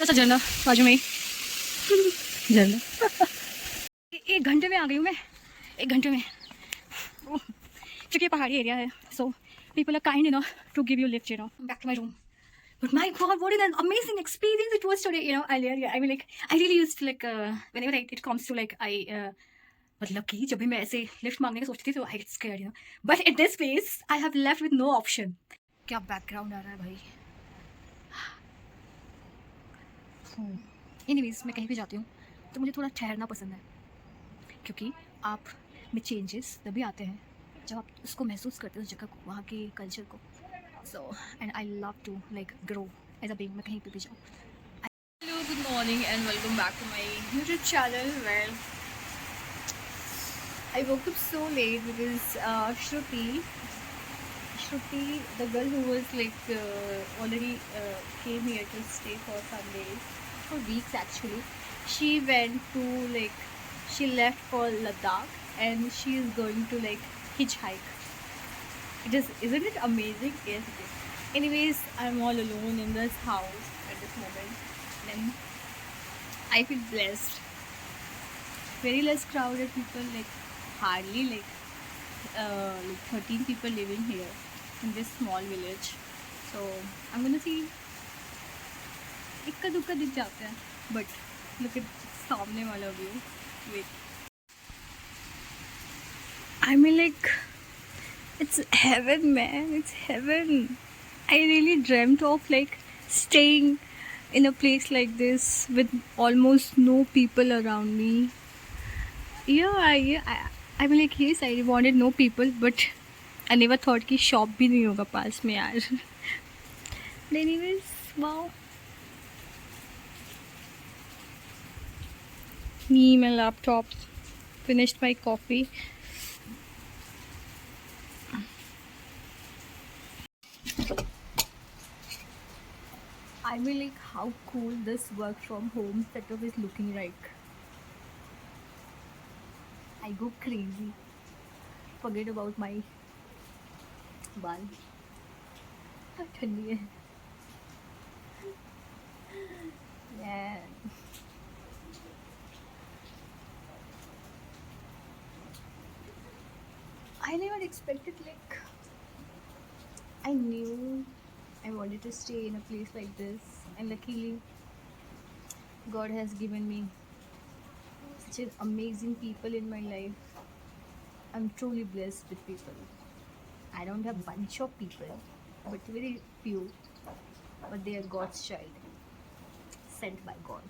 ऐसा झरना बाजू में ही झरना। 1 घंटे में आ गई हूँ मैं, 1 घंटे में। क्योंकि ये पहाड़ी एरिया है, so people are kind enough to give you lift, back to my room. But my God, what an amazing experience it was today. Earlier, I mean, like, I really used to, like, whenever it comes to, like, मतलब कि जब भी मैं ऐसे lift मांगने का सोचती थी तो I get scared. But at this place, I have left with no option. क्या बैकग्राउंड आ रहा है भाई। एनीवेज, मैं कहीं भी जाती हूँ तो मुझे थोड़ा ठहरना पसंद है, क्योंकि आप में चेंजेस तभी आते हैं जब आप उसको महसूस करते हो, उस जगह को, वहाँ के कल्चर को। So and I love to like grow as a being, मैं कहीं पे भी जाऊँ। Hello, good morning and welcome back to my YouTube channel. Well, I woke up so late because Shruti, the girl who was like already came here to stay for some days, for weeks actually. She went to like, she left for Ladakh and she is going to like hitchhike. Isn't it amazing? Yes, it is. Anyways, I'm all alone in this house at this moment, and I feel blessed. Very less crowded people, like hardly like 13 people living here in this small village. So I'm gonna see. इक्का दुक्का दिख जाता है, but look at सामने वाला view. Wait. I mean, like, it's heaven, man. It's heaven. I really dreamt of like staying in a place like this with almost no people around me. I mean, like, yes, I wanted no people, but I never thought कि shop भी नहीं होगा पास में यार. But anyways, wow. Me, my laptop, finished my coffee. I mean, like, how cool this work from home setup is looking like. I go crazy. Forget about my bun. ठंडी है. Yeah. I never expected, like, I knew I wanted to stay in a place like this, and luckily, God has given me such an amazing people in my life. I'm truly blessed with people. I don't have a bunch of people, but very few. But they are God's child, sent by God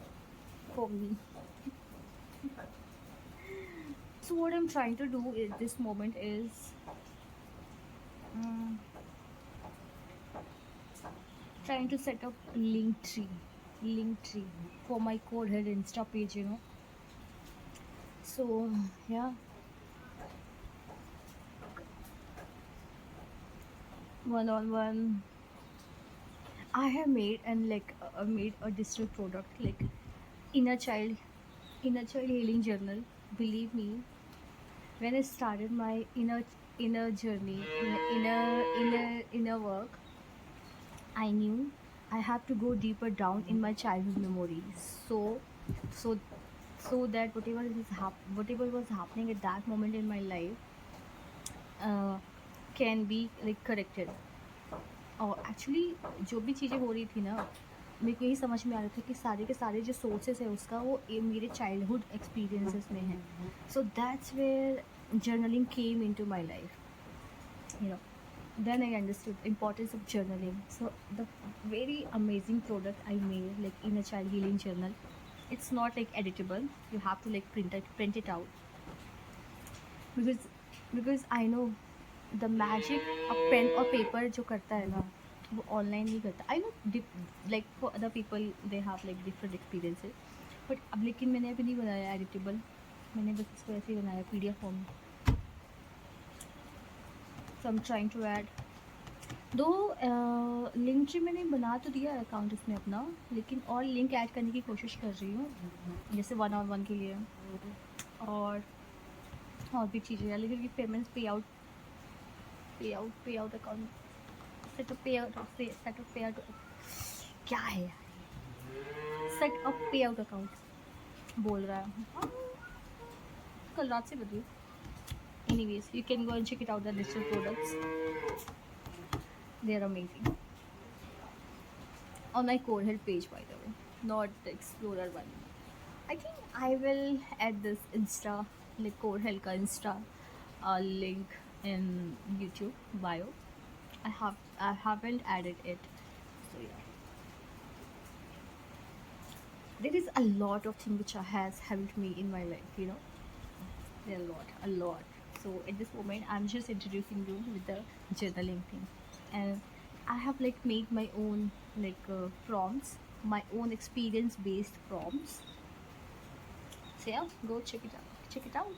for me. So what I'm trying to do at this moment is trying to set up Linktree for my Codehead Insta page, So yeah, one-on-one. I have made and like made a digital product like inner child healing journal. Believe me, when I started my inner journey, inner work, I knew I have to go deeper down in my childhood memories. So so that whatever was happening at that moment in my life can be like corrected. और actually जो भी चीज़ें हो रही थी ना, मेरे को यही समझ में आ रहा था कि सारे के सारे जो सोर्सेस है उसका वो मेरे चाइल्डहुड एक्सपीरियंसेस में है. So that's where journaling came into my life. Then I understood importance of journaling. So the very amazing product I made, like Inner Child Healing Journal, it's not like editable. You have to like print it out, because I know the magic of pen or paper जो करता है ना, वो online नहीं करता. I know like for other people they have like different experiences, but अब लेकिन मैंने अभी नहीं बनाया एडिटेबल. मैंने बस इसको ऐसे ही बनाया PDF फॉर्म में. So I am trying to add दो लिंक ट्री. मैंने बना तो दिया अकाउंट इसमें अपना, लेकिन और लिंक ऐड करने की कोशिश कर रही हूँ, जैसे 1-on-1 के लिए और भी चीज़ें हैं. लेकिन पेमेंट्स पे आउट अकाउंट सेटअप पे आउट क्या है यार. like a payout account बोल रहा है कल रात से बदली. Anyways, you can go and check it out, the digital products. They are amazing. On my Core Health page, by the way, not the Explorer one. I think I will add this Insta, like Core Health ka Insta link in YouTube bio. I haven't added it, so yeah. There is a lot of things which has helped me in my life, you know. There are a lot. So at this moment, I'm just introducing you with the journaling thing, and I have like made my own like prompts, my own experience-based prompts. So yeah, go check it out. Check it out.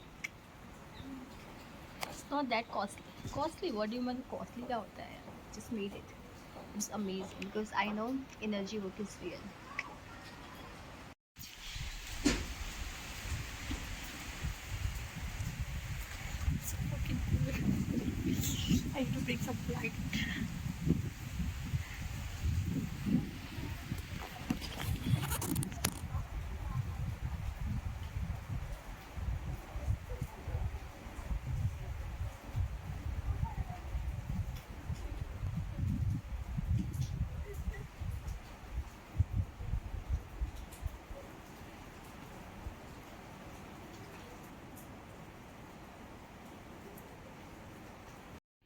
It's not that costly. Costly? What do you mean costly? क्या होता है? Just made it. It's amazing because I know energy work is real. It's so fucking cool. I need to bring some light.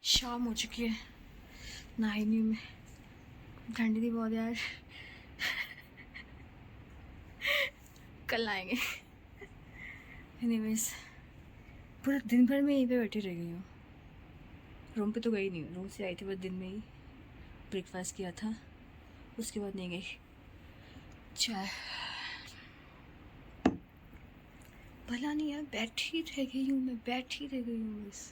शाम हो चुकी है. नहाई नहीं मैं. ठंडी थी बहुत यार. कल आएंगे. एनीवेज पूरा दिन भर में यहीं पे बैठी रह गई हूँ. रूम पे तो गई नहीं हूँ. रूम से आई थी बस दिन में ही ब्रेकफास्ट किया था. उसके बाद नहीं गई. चाय भला नहीं यार. बैठी रह गई हूँ मैं. बैठी रह गई हूँ बस.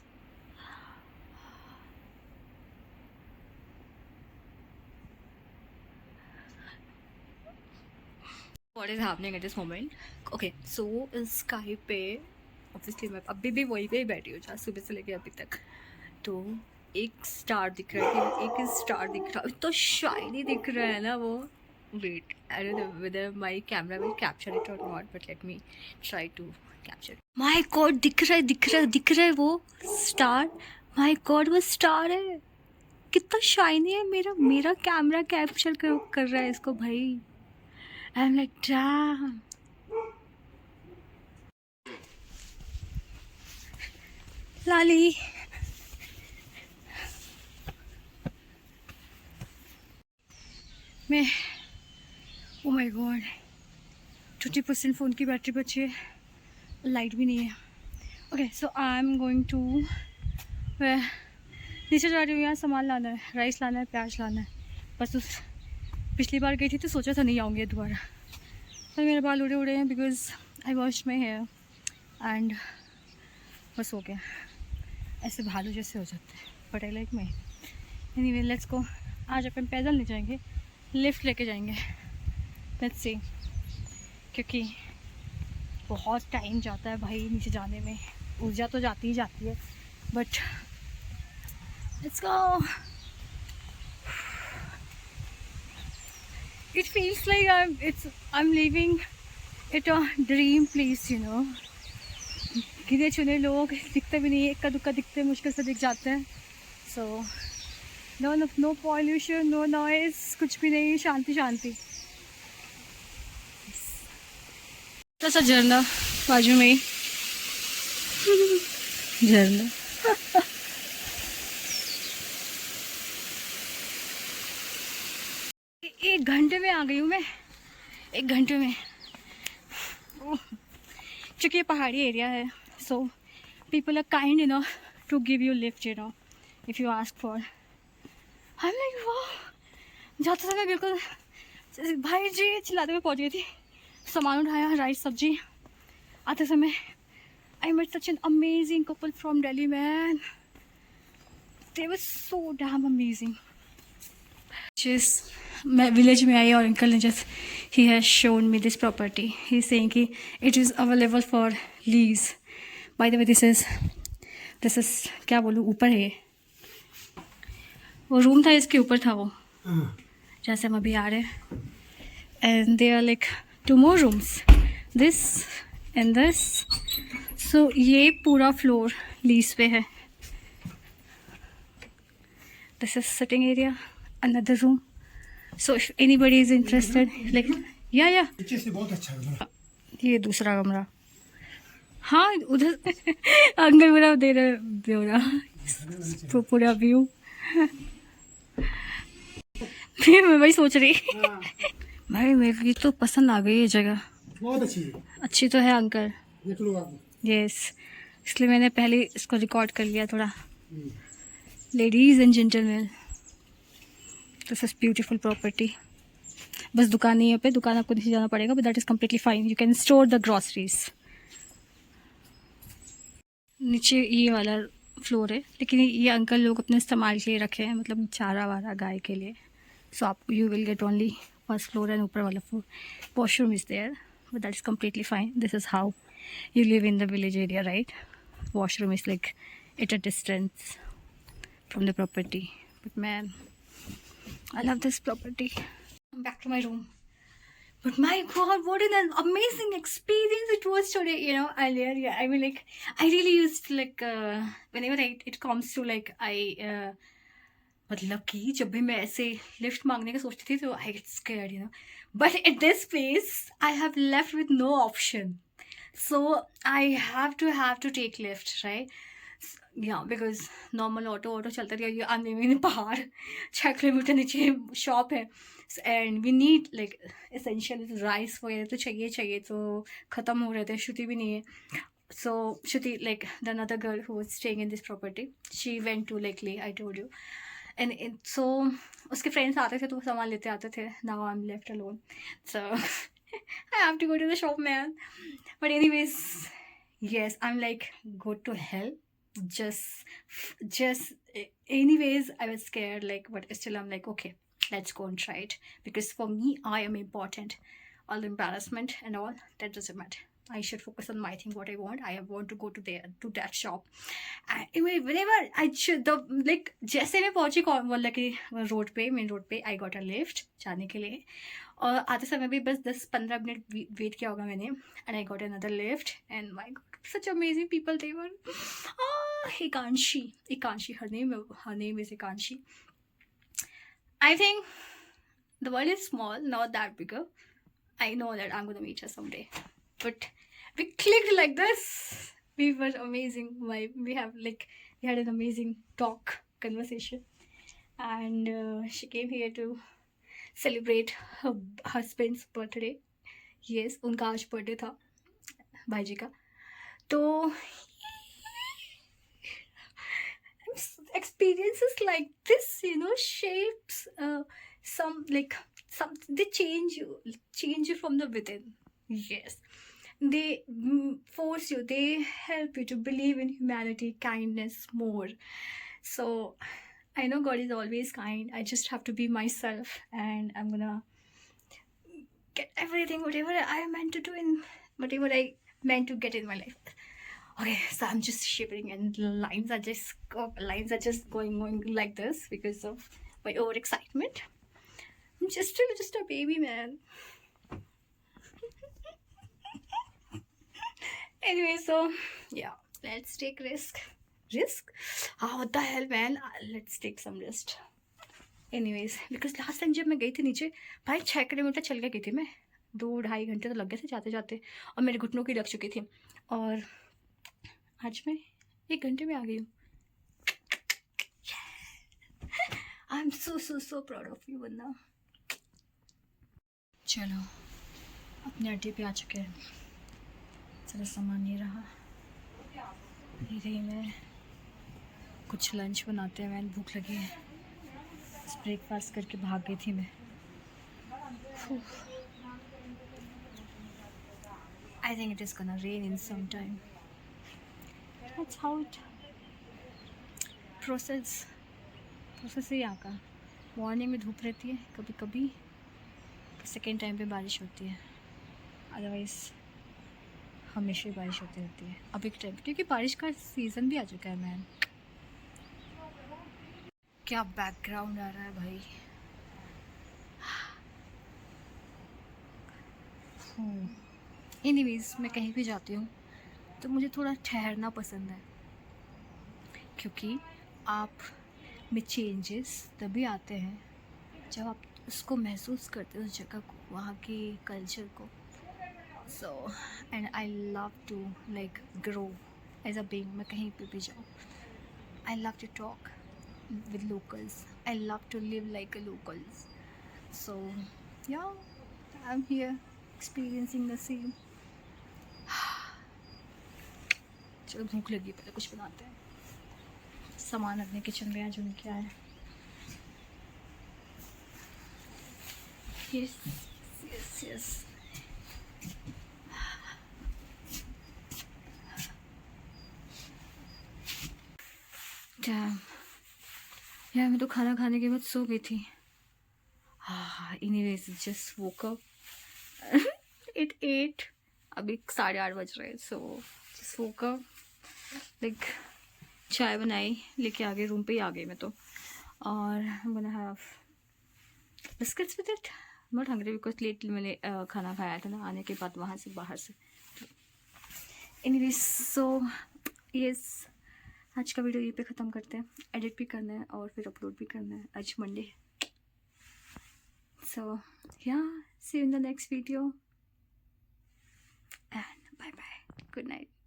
What is happening at this moment? Okay, so Skype पे obviously मैं अभी भी वहीं पे ही बैठी हूँ जहाँ सुबह से लेके अभी तक. तो एक स्टार दिख रहा है. एक स्टार दिख रहा है. तो शाइनी दिख रहा है ना वो. Wait, I don't know whether my camera will capture it or not, but let me try to capture it. My God, दिख रहा है वो स्टार. My God, वो स्टार है. कितना शाइनी है. मेरा कैमरा कैप्चर कर रहा है इसको भाई. I'm like, damn. Lali. मैं oh my god 20% फ़ोन की बैटरी बची है. लाइट भी नहीं है. Okay so I am going to नीचे जा रही हूँ. यहाँ सामान लाना है. राइस लाना है. प्याज लाना है. बस उस पिछली बार गई थी तो सोचा था नहीं आऊँगी दोबारा. पर मेरे बाल उड़े हैं because I wash my hair and बस हो गया. ऐसे भालू जैसे हो जाते हैं. But I like my. Anyway let's go. आज अपन पैदल नहीं जाएंगे. लिफ्ट लेके जाएंगे. Let's see. क्योंकि बहुत टाइम जाता है भाई नीचे जाने में. ऊर्जा तो जाती ही जाती है. But let's go. It feels like I'm living at a dream place, you know. गिने चुने लोग दिखते भी नहीं. इक्का दुक्का दिखते हैं. मुश्किल से दिख जाते हैं. So no pollution, no noise, कुछ भी नहीं. शांति शांति. थोड़ा सा झरना बाजू में ही. झरना. एक घंटे में आ गई हूँ मैं. 1 घंटे में. क्योंकि ये पहाड़ी एरिया है. So people are kind enough to give you lift, you know, if you ask for. I am like वाह. जाते समय बिल्कुल भाई जी चिल्लाते हुए पहुँच गई थी. सामान उठाया. राइस सब्जी. आते समय I met such an amazing couple from Delhi man. They were so damn amazing. मैं विलेज में आई और अंकल ने just he has shown me this property. He is saying कि it is available for lease. By the way this is क्या बोलूँ ऊपर है. वो रूम था इसके ऊपर था वो जैसे हम अभी आ रहे हैं. And they are like 2 more rooms, this and this. So ये पूरा फ्लोर लीज पे है. This is sitting area, another room. So if anybody is interested, like yeah, पीछे से बहुत अच्छा है. ये दूसरा कमरा. हाँ उधर अंकल पूरा दे रहा पूरा व्यू. फिर मैं वही सोच रही भाई मेरे को तो पसंद आ गई ये जगह. बहुत अच्छी है. अच्छी तो है अंकल. देख लो आप. यस, इसलिए मैंने पहले इसको रिकॉर्ड कर लिया थोड़ा. Ladies and gentleman, this is beautiful property. बस दुकान नहीं है पे, दुकान आपको नीचे जाना पड़ेगा, but that is completely fine. You can store the groceries. नीचे ये वाला फ्लोर है, लेकिन ये अंकल लोग अपने इस्तेमाल के लिए रखे हैं, मतलब चारा वारा गाय के लिए. सो आप you will get only first floor and ऊपर वाला floor. Washroom is there, but that is completely fine. This is how you live in the village area, right? Washroom is like at a distance from the property. But man, I love this property. I'm back to my room. But my god, what an amazing experience it was today, you know. Earlier, yeah, I mean, like, I really used to, like, whenever it comes to, like, मतलब कि जब भी मैं ऐसे lift मांगने का सोचती थी तो I get scared, you know. But at this place I have left with no option. So I have to take lift, right? Yeah, because normal auto चलता रहा. I'm living in पहाड़, 6 किलोमीटर नीचे shop है, and we need like essential rice वगैरह तो चाहिए, तो ख़त्म हो रहे थे. श्रुति भी नहीं है. So Shruti, like the another girl who was staying in this property, she went to like Leh, I told you. And so उसके फ्रेंड्स आते थे तो वो सामान लेते आते थे. Now I'm left alone, so I have to go to the shop, man. But anyways, yes, I'm like, go to hell. Just anyways, I was scared, like, but still I'm like, okay, let's go and try it. Because for me, I am important. All the embarrassment and all, that doesn't matter. I should focus on my thing, what I want. I want to go to that shop. And whenever I should, like, जैसे मैं पहुंची मतलब कि road पे, main road पे, I got a lift जाने के लिए. और आते समय भी बस 10-15 मिनट वेट किया होगा मैंने. And I got another lift and my God, such amazing people they were. Ikanshi, her name is Ikanshi. I think the world is small, not that bigger. I know that I'm gonna meet her someday, but we clicked like this. We were amazing. We had an amazing conversation, and she came here to celebrate her husband's birthday. Yes, उनका आज birthday था भाई जी का. तो experiences like this, you know, shapes they change you from the within. Yes, they force you, they help you to believe in humanity, kindness more. So I know God is always kind. I just have to be myself, and I'm gonna get everything, whatever I meant to do in whatever I meant to get in my life. Okay, so I'm just shivering, and lines are just going like this because of my overexcitement. I'm still just a baby, man. Anyway, so yeah, let's take risk. What the hell, man? Let's take some risk. Anyways, because last time जब मैं गई थी नीचे, भाई 6 kilometre चल के गई थी मैं. 2-2.5 घंटे तो लग गए थे जाते जाते, और मेरे घुटनों की लग चुकी थी. और आज मैं 1 घंटे में आ गई हूँ. I am so proud of you Vandana. चलो अपने अड्डे पे आ चुके हैं. चलो सामान नहीं रहा, मैं कुछ लंच बनाते हैं. मैंने भूख लगी है, ब्रेकफास्ट करके भाग गई थी मैं. I think it is gonna rain in some time. That's how it process है यहाँ का. मॉर्निंग में धूप रहती है कभी कभी, सेकेंड टाइम पे बारिश होती है, अदरवाइज हमेशा बारिश होती रहती है. अभी के टाइम क्योंकि बारिश का सीज़न भी आ चुका है. मैम क्या बैकग्राउंड आ रहा है भाई. एनीवेज मैं कहीं भी जाती हूँ तो मुझे थोड़ा ठहरना पसंद है, क्योंकि आप में चेंजेस तभी आते हैं जब आप उसको महसूस करते हो, उस जगह को, वहाँ की कल्चर को. So and I love to like grow as a being. मैं कहीं पे भी जाऊँ, I love to talk with locals. I love to live like a locals. So yeah, I'm here experiencing the same. चलो भूख लगी, पहले कुछ बनाते हैं. सामान अपने किचन में आज उनके आए. Yes, yes, yes. Damn. यार मैं तो खाना खाने के बाद सो गई थी. Anyways, just woke up. It 8. अभी 8:30 बज रहे हैं. So just woke up. Like चाय बनाई, लेके आ गई, रूम पे ही आ गई मैं तो. और I'm gonna have biscuits with it. I'm not hungry because late मैंने खाना खाया था ना आने के बाद वहाँ से, बाहर से. Anyways, so yes, आज का वीडियो यहीं पे ख़त्म करते हैं. एडिट भी करना है और फिर अपलोड भी करना है. आज Monday. So yeah, see you in the next video and bye bye. Good night.